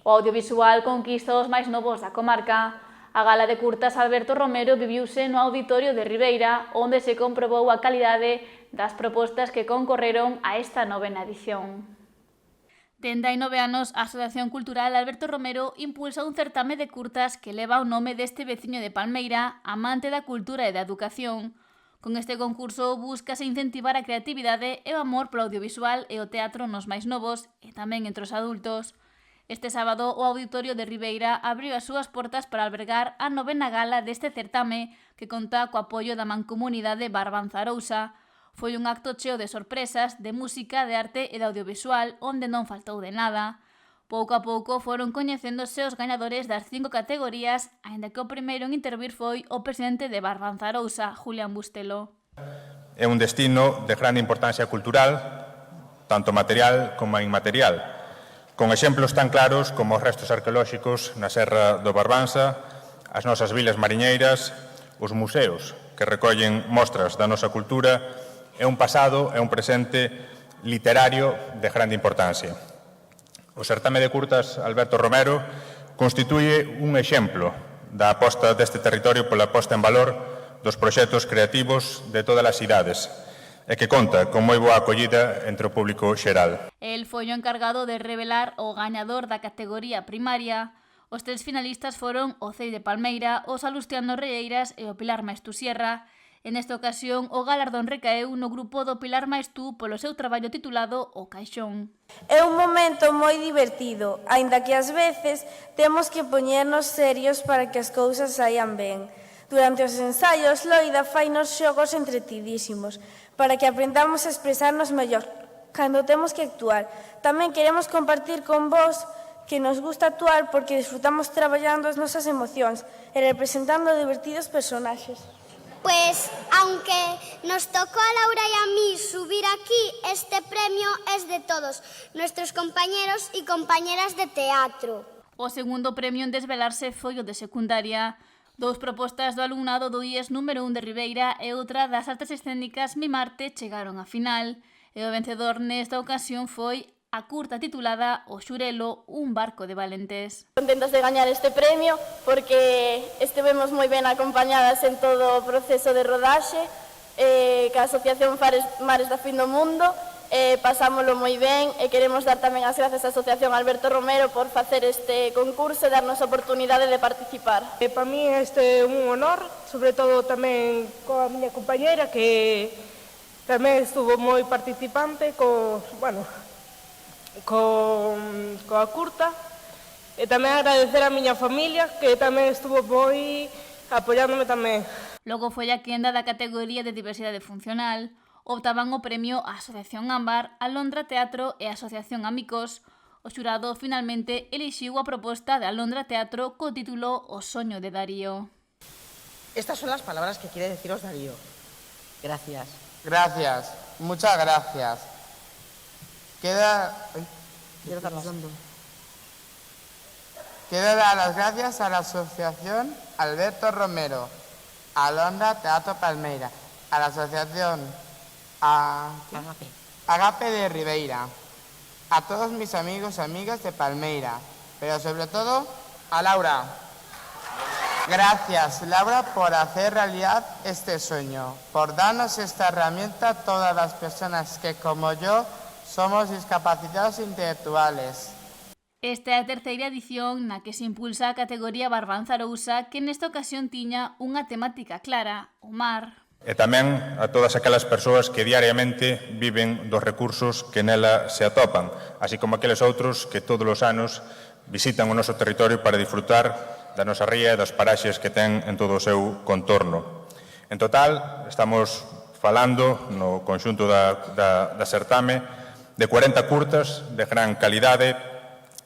O audiovisual conquista os máis novos da comarca. A gala de curtas Alberto Romero viviuse no Auditorio de Ribeira, onde se comprobou a calidade das propostas que concorreron a esta 9ª edición. Dende hai 9 anos, a Asociación Cultural Alberto Romero impulsa un certame de curtas que leva o nome deste veciño de Palmeira, amante da cultura e da educación. Con este concurso búscase incentivar a creatividade e o amor polo audiovisual e o teatro nos máis novos e tamén entre os adultos. Este sábado, o Auditorio de Ribeira abriu as súas portas para albergar a 9ª gala deste certame que conta co apoio da Mancomunidade Barbanza-Arousa. Foi un acto cheo de sorpresas, de música, de arte e de audiovisual, onde non faltou de nada. Pouco a pouco foron coñecéndose os gañadores das 5 categorías, aínda que o primeiro en intervir foi o presidente de Barbanza-Arousa, Julián Bustelo. É un destino de grande importancia cultural, tanto material como inmaterial, con exemplos tan claros como os restos arqueolóxicos na Serra do Barbanza, as nosas vilas mariñeiras, os museos que recollen mostras da nosa cultura e un pasado e un presente literario de grande importancia. O certame de curtas Alberto Romero constitúe un exemplo da aposta deste territorio pola posta en valor dos proxectos creativos de todas as cidades, e que conta con moi boa acollida entre o público xeral. El foi o encargado de revelar o gañador da categoría primaria. Os 3 finalistas foron o CEI de Palmeira, o Salustiano Reeiras e o Pilar Maestú Sierra. En esta ocasión, o galardón recaeu no grupo do Pilar Maestú polo seu traballo titulado O Caixón. É un momento moi divertido, aínda que ás veces temos que poñernos serios para que as cousas saian ben. Durante os ensaios, Loida fainos xogos entretidísimos, para que aprendamos a expresarnos mellor cando temos que actuar. Tamén queremos compartir con vos que nos gusta actuar porque disfrutamos traballando as nosas emocións e representando divertidos personaxes. Pues, aunque nos tocó a Laura y a mí subir aquí, este premio es de todos nuestros compañeros y compañeras de teatro. O segundo premio en desvelarse foi o de secundaria. 2 propostas do alumnado do IES número 1 de Ribeira e outra das artes escénicas Mimarte chegaron á final. E o vencedor nesta ocasión foi a curta titulada O Xurelo, un barco de valentes. Contentos de gañar este premio porque estivemos moi ben acompañadas en todo o proceso de rodaxe ca Asociación Mares da Fin do Mundo. Pasámolo moi ben e queremos dar tamén as grazas á Asociación Alberto Romero por facer este concurso e darnos a oportunidade de participar. Para mí este é un honor, sobre todo tamén coa miña compañera que tamén estuvo moi participante coa curta, e tamén agradecer a miña familia que tamén estuvo moi apoiándome tamén. Logo foi a quenda da categoría de diversidade funcional. Optaban o premio a Asociación Ámbar, a Alondra Teatro e a Asociación Amigos. O xurado finalmente elixiu a proposta de Alondra Teatro co título O Soño de Darío. Estas son las palabras que quiere deciros Darío. Gracias. Gracias, muchas gracias. Queda dar las gracias a la Asociación Alberto Romero, a Alondra Teatro Palmeira, a la Asociación Agape de Ribeira, a todos mis amigos y amigas de Palmeira, pero sobre todo a Laura. Gracias, Laura, por hacer realidad este sueño, por darnos esta herramienta a todas las personas que, como yo, somos discapacitados intelectuales. Esta é a terceira edición na que se impulsa a categoría Barbanza-Arousa, que nesta ocasión tiña unha temática clara, o mar. E tamén a todas aquelas persoas que diariamente viven dos recursos que nela se atopan, así como aqueles outros que todos os anos visitan o noso territorio para disfrutar da nosa ría e das paraxes que ten en todo o seu contorno. En total, estamos falando no conxunto da certame de 40 curtas de gran calidade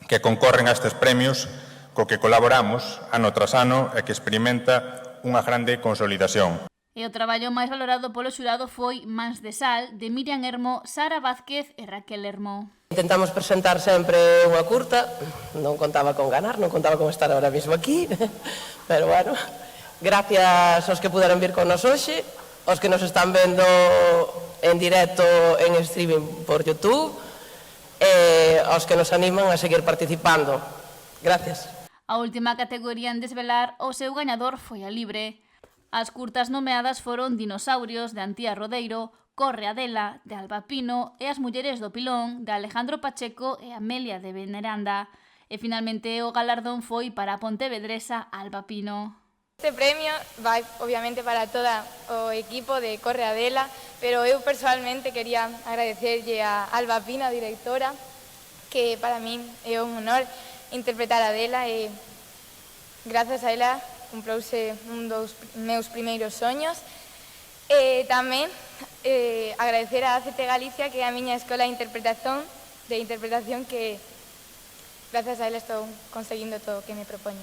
que concorren a estes premios co que colaboramos ano tras ano e que experimenta unha grande consolidación. E o traballo máis valorado polo xurado foi Mans de Sal, de Miriam Hermo, Sara Vázquez e Raquel Hermo. Intentamos presentar sempre unha curta, non contaba con ganar, non contaba con estar ahora mismo aquí, pero bueno, gracias aos que puderon vir con nos hoxe, aos que nos están vendo en directo en streaming por YouTube, e aos que nos animan a seguir participando. Gracias. A última categoría en desvelar o seu gañador foi a libre. As curtas nomeadas foron Dinosaurios, de Antía Rodeiro, Corre Adela, de Alba Pino, e As mulleres do Pilón, de Alejandro Pacheco e Amelia de Veneranda. E finalmente o galardón foi para a pontevedresa Alba Pino. Este premio vai obviamente para todo o equipo de Corre Adela, pero eu personalmente quería agradecerlle a Alba Pino, a directora, que para min é un honor interpretar a Adela e grazas a ela cumprouse un dos meus primeiros soños. E tamén agradecer a ACT Galicia, que é a miña escola de interpretación que grazas a ela estou conseguindo todo o que me propoño.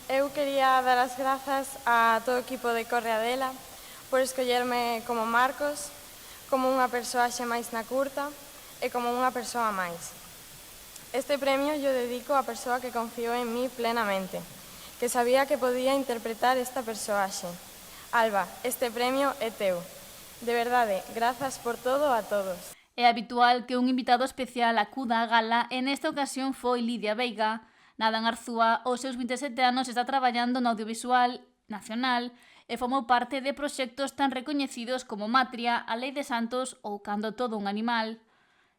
Eu quería dar as grazas a todo o equipo de Corre Adela por escollerme como Marcos, como unha persoaxe máis na curta e como unha persoa máis. Este premio yo dedico á persoa que confiou en mí plenamente, que sabía que podía interpretar esta persoaxe. Alba, este premio é teu. De verdade, grazas por todo a todos. É habitual que un invitado especial acuda á gala e nesta ocasión foi Lidia Veiga. Nadan Arzúa, aos seus 27 anos, está traballando no audiovisual nacional e formou parte de proxectos tan recoñecidos como Matria, A Lei de Santos ou Cando todo un animal.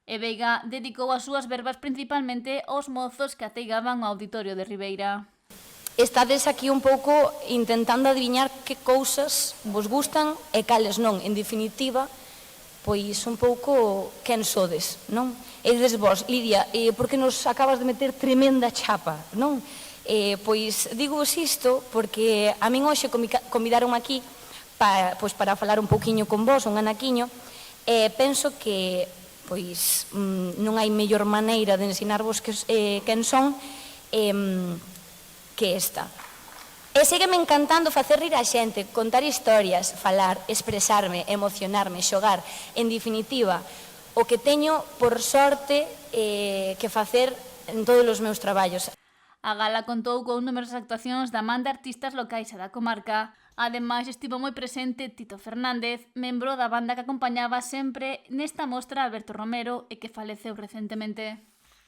E Veiga dedicou as súas verbas principalmente aos mozos que ateigaban ao auditorio de Ribeira. Estades aquí un pouco intentando adiviñar que cousas vos gustan e cales non. En definitiva, pois un pouco quen sodes, non? E dides vos, Lidia, porque nos acabas de meter tremenda chapa, non? Pois digo-vos isto porque a min hoxe convidaron aquí para falar un pouquiño con vos, un anaquiño, e penso que pois non hai mellor maneira de ensinarvos quen son que esta. E sígueme encantando facer rir a xente, contar historias, falar, expresarme, emocionarme, xogar. En definitiva, o que teño por sorte que facer en todos os meus traballos. A gala contou con numerosas actuacións da man de artistas locais e da comarca. Ademais, estivo moi presente Tito Fernández, membro da banda que acompañaba sempre nesta mostra Alberto Romero e que faleceu recentemente.